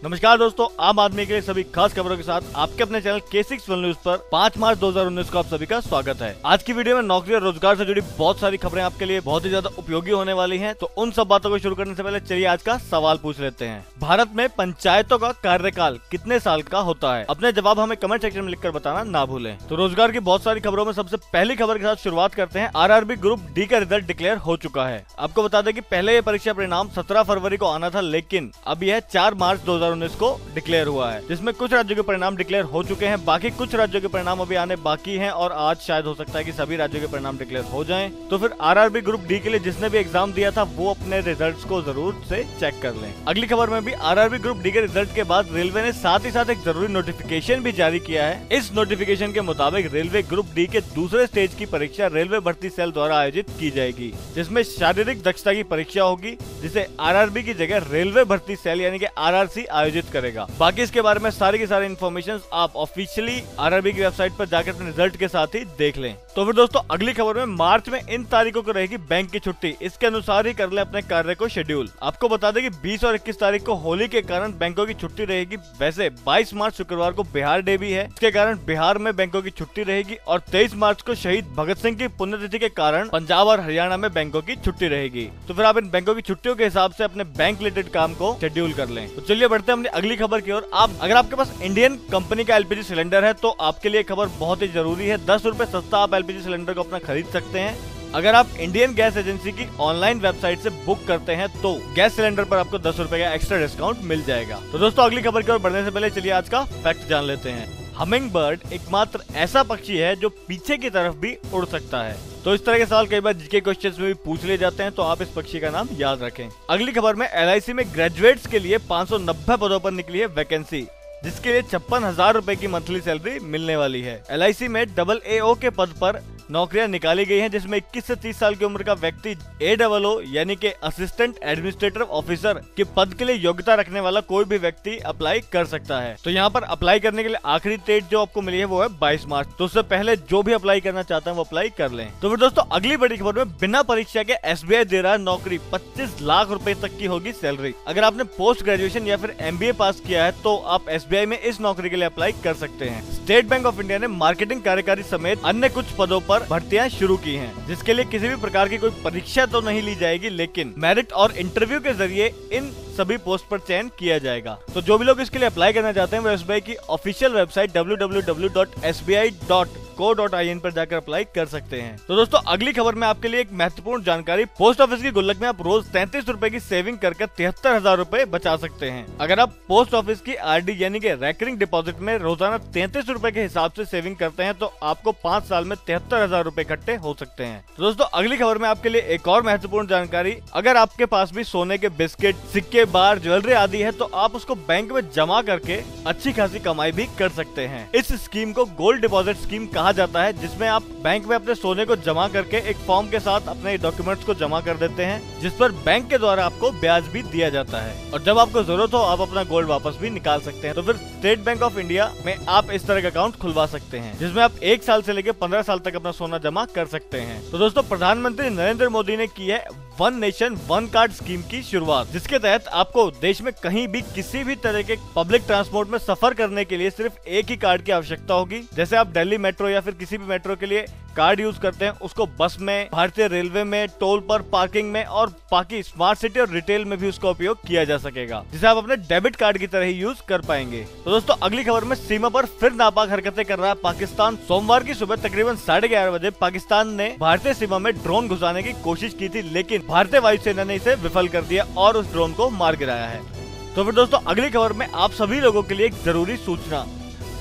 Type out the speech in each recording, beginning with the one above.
नमस्कार दोस्तों, आम आदमी के लिए सभी खास खबरों के साथ आपके अपने चैनल K6 न्यूज पर 5 मार्च 2019 को आप सभी का स्वागत है। आज की वीडियो में नौकरी और रोजगार से जुड़ी बहुत सारी खबरें आपके लिए बहुत ही ज्यादा उपयोगी होने वाली हैं। तो उन सब बातों को शुरू करने से पहले चलिए आज का सवाल पूछ लेते हैं। भारत में पंचायतों का कार्यकाल कितने साल का होता है? अपने जवाब हमें कमेंट सेक्शन में लिखकर बताना ना भूलें। तो रोजगार की बहुत सारी खबरों में सबसे पहली खबर के साथ शुरुआत करते हैं। RRB ग्रुप डी का रिजल्ट डिक्लेयर हो चुका है। आपको बता दें कि पहले ये परीक्षा परिणाम 17 फरवरी को आना था, लेकिन अब यह 4 मार्च 2019 को डिक्लेयर हुआ है, जिसमें कुछ राज्यों के परिणाम डिक्लेयर हो चुके हैं, बाकी कुछ राज्यों के परिणाम अभी आने बाकी हैं और आज शायद हो सकता है कि सभी राज्यों के परिणाम डिक्लेयर हो जाएं। तो फिर RRB ग्रुप डी के लिए जिसने भी एग्जाम दिया था वो अपने रिजल्ट्स को जरूर से चेक कर लें। अगली खबर में भी RRB ग्रुप डी के रिजल्ट के बाद रेलवे ने साथ ही साथ एक जरूरी नोटिफिकेशन भी जारी किया है। इस नोटिफिकेशन के मुताबिक रेलवे ग्रुप डी के दूसरे स्टेज की परीक्षा रेलवे भर्ती सेल द्वारा आयोजित की जाएगी, जिसमें शारीरिक दक्षता की परीक्षा होगी, जिसे RRB की जगह रेलवे भर्ती सेल यानी कि RRC आयोजित करेगा। बाकी इसके बारे में सारी की सारी इन्फॉर्मेशन आप ऑफिशियली RRB की वेबसाइट पर जाकर अपने रिजल्ट के साथ ही देख लें। तो फिर दोस्तों अगली खबर में मार्च में इन तारीखों को रहेगी बैंक की छुट्टी, इसके अनुसार ही कर ले अपने कार्य को शेड्यूल। आपको बता दें कि 20 और 21 तारीख को होली के कारण बैंकों की छुट्टी रहेगी। वैसे 22 मार्च शुक्रवार को बिहार डे भी है, इसके कारण बिहार में बैंकों की छुट्टी रहेगी और 23 मार्च को शहीद भगत सिंह की पुण्यतिथि के कारण पंजाब और हरियाणा में बैंकों की छुट्टी रहेगी। तो फिर आप इन बैंकों की छुट्टियों के हिसाब से अपने बैंक रिलेटेड काम को शेड्यूल कर लें। तो चलिए बढ़ते हैं अपनी अगली खबर की ओर। अगर आपके पास इंडियन कंपनी का LPG सिलेंडर है तो आपके लिए खबर बहुत ही जरूरी है। 10 रुपए सस्ता आप LPG सिलेंडर को अपना खरीद सकते हैं। अगर आप इंडियन गैस एजेंसी की ऑनलाइन वेबसाइट से बुक करते हैं तो गैस सिलेंडर पर आपको 10 रुपए का एक्स्ट्रा डिस्काउंट मिल जाएगा। तो दोस्तों अगली खबर की ओर बढ़ने से पहले चलिए आज का फैक्ट जान लेते हैं। हमिंग बर्ड एकमात्र ऐसा पक्षी है जो पीछे की तरफ भी उड़ सकता है। तो इस तरह के सवाल कई बार जीके क्वेश्चंस में भी पूछ लिए जाते हैं, तो आप इस पक्षी का नाम याद रखें। अगली खबर में LIC में ग्रेजुएट्स के लिए 590 पदों पर निकली है वैकेंसी, जिसके लिए 56,000 रुपए की मंथली सैलरी मिलने वाली है। LIC में AAO के पद पर नौकरियां निकाली गई हैं, जिसमें 21 से 30 साल की उम्र का व्यक्ति AAO यानी कि असिस्टेंट एडमिनिस्ट्रेटिव ऑफिसर के पद के लिए योग्यता रखने वाला कोई भी व्यक्ति अप्लाई कर सकता है। तो यहाँ पर अप्लाई करने के लिए आखिरी डेट जो आपको मिली है वो है 22 मार्च। तो उससे पहले जो भी अप्लाई करना चाहते हैं वो अप्लाई कर लें। तो फिर दोस्तों अगली बड़ी खबर में बिना परीक्षा के SBI दे रहा है नौकरी, 25 लाख रुपए तक की होगी सैलरी। अगर आपने पोस्ट ग्रेजुएशन या फिर MBA पास किया है तो आप SBI में इस नौकरी के लिए अप्लाई कर सकते हैं। स्टेट बैंक ऑफ इंडिया ने मार्केटिंग कार्यकारी समेत अन्य कुछ पदों पर भर्तियां शुरू की हैं, जिसके लिए किसी भी प्रकार की कोई परीक्षा तो नहीं ली जाएगी, लेकिन मेरिट और इंटरव्यू के जरिए इन सभी पोस्ट पर चयन किया जाएगा। तो जो भी लोग इसके लिए अप्लाई करना चाहते हैं वो SBI की ऑफिशियल वेबसाइट www.sbi.co.in पर जाकर अप्लाई कर सकते हैं। तो दोस्तों अगली खबर में आपके लिए एक महत्वपूर्ण जानकारी। पोस्ट ऑफिस की गुल्लक में आप रोज 33 रुपए की सेविंग करके 73,000 रुपए बचा सकते हैं। अगर आप पोस्ट ऑफिस की RD यानी कि रेकरिंग डिपॉजिट में रोजाना 33 रुपए के हिसाब से सेविंग करते हैं तो आपको 5 साल में 73,000 रुपए इकट्ठे हो सकते हैं। तो दोस्तों अगली खबर में आपके लिए एक और महत्वपूर्ण जानकारी। अगर आपके पास भी सोने के बिस्किट, सिक्के, बार, ज्वेलरी आदि है तो आप उसको बैंक में जमा करके अच्छी खासी कमाई भी कर सकते हैं। इस स्कीम को गोल्ड डिपॉजिट स्कीम कहा जाता है, जिसमें आप बैंक में अपने सोने को जमा करके एक फॉर्म के साथ अपने डॉक्यूमेंट्स को जमा कर देते हैं, जिस पर बैंक के द्वारा आपको ब्याज भी दिया जाता है और जब आपको जरूरत हो आप अपना गोल्ड वापस भी निकाल सकते हैं। तो फिर स्टेट बैंक ऑफ इंडिया में आप इस तरह का अकाउंट खुलवा सकते हैं, जिसमें आप 1 साल से लेकर 15 साल तक अपना सोना जमा कर सकते हैं। तो दोस्तों प्रधानमंत्री नरेंद्र मोदी ने की है one nation one card scheme की शुरुआत, जिसके तहत आपको देश में कहीं भी किसी भी तरह के पब्लिक ट्रांसपोर्ट में सफर करने के लिए सिर्फ एक ही कार्ड की आवश्यकता होगी। जैसे आप दिल्ली मेट्रो या फिर किसी भी मेट्रो के लिए कार्ड यूज करते हैं, उसको बस में, भारतीय रेलवे में, टोल पर, पार्किंग में और बाकी स्मार्ट सिटी और रिटेल में भी उसका उपयोग किया जा सकेगा, जिसे आप अपने डेबिट कार्ड की तरह ही यूज कर पाएंगे। तो दोस्तों अगली खबर में सीमा पर फिर नापाक हरकतें कर रहा है पाकिस्तान। सोमवार की सुबह तकरीबन 11:30 बजे पाकिस्तान ने भारतीय सीमा में ड्रोन घुसाने की कोशिश की थी, लेकिन भारतीय वायुसेना ने इसे विफल कर दिया और उस ड्रोन को मार गिराया है। तो फिर दोस्तों अगली खबर में आप सभी लोगों के लिए एक जरूरी सूचना।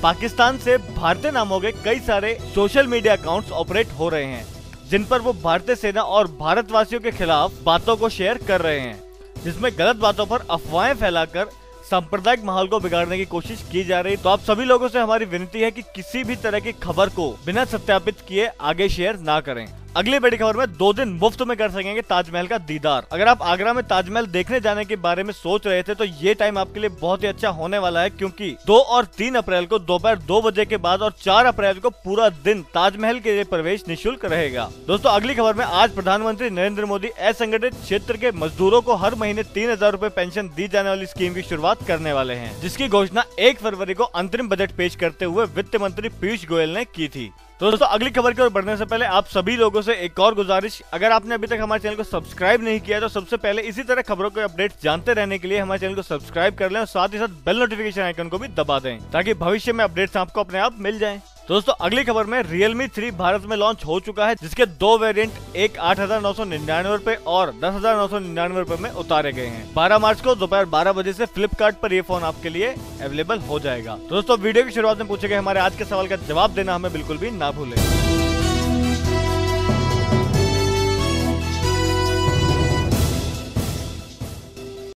पाकिस्तान से भारतीय नामों के कई सारे सोशल मीडिया अकाउंट्स ऑपरेट हो रहे हैं, जिन पर वो भारतीय सेना और भारतवासियों के खिलाफ बातों को शेयर कर रहे हैं, जिसमें गलत बातों पर अफवाहें फैलाकर सांप्रदायिक माहौल को बिगाड़ने की कोशिश की जा रही। तो आप सभी लोगों से हमारी विनती है कि किसी भी तरह की खबर को बिना सत्यापित किए आगे शेयर ना करें। अगली बड़ी खबर में 2 दिन मुफ्त में कर सकेंगे ताजमहल का दीदार। अगर आप आगरा में ताजमहल देखने जाने के बारे में सोच रहे थे तो ये टाइम आपके लिए बहुत ही अच्छा होने वाला है, क्योंकि 2 और 3 अप्रैल को दोपहर 2 बजे के बाद और 4 अप्रैल को पूरा दिन ताजमहल के लिए प्रवेश निःशुल्क रहेगा। दोस्तों अगली खबर में आज प्रधानमंत्री नरेंद्र मोदी असंगठित क्षेत्र के मजदूरों को हर महीने 3,000 रूपए पेंशन दी जाने वाली स्कीम की शुरुआत करने वाले हैं, जिसकी घोषणा 1 फरवरी को अंतरिम बजट पेश करते हुए वित्त मंत्री पीयूष गोयल ने की थी। तो दोस्तों अगली खबर की ओर बढ़ने से पहले आप सभी लोगों से एक और गुजारिश, अगर आपने अभी तक हमारे चैनल को सब्सक्राइब नहीं किया तो सबसे पहले इसी तरह खबरों के अपडेट जानते रहने के लिए हमारे चैनल को सब्सक्राइब कर लें और साथ ही साथ बेल नोटिफिकेशन आइकन को भी दबा दें ताकि भविष्य में अपडेट्स आपको अपने आप मिल जाएं। दोस्तों अगली खबर में Realme 3 भारत में लॉन्च हो चुका है, जिसके 2 वेरिएंट, एक 8,999 रूपए और 10,999 रूपए में उतारे गए हैं। 12 मार्च को दोपहर 12 बजे से फ्लिपकार्ट पर ये फोन आपके लिए अवेलेबल हो जाएगा। दोस्तों वीडियो की शुरुआत में पूछे गए हमारे आज के सवाल का जवाब देना हमें बिल्कुल भी ना भूलें।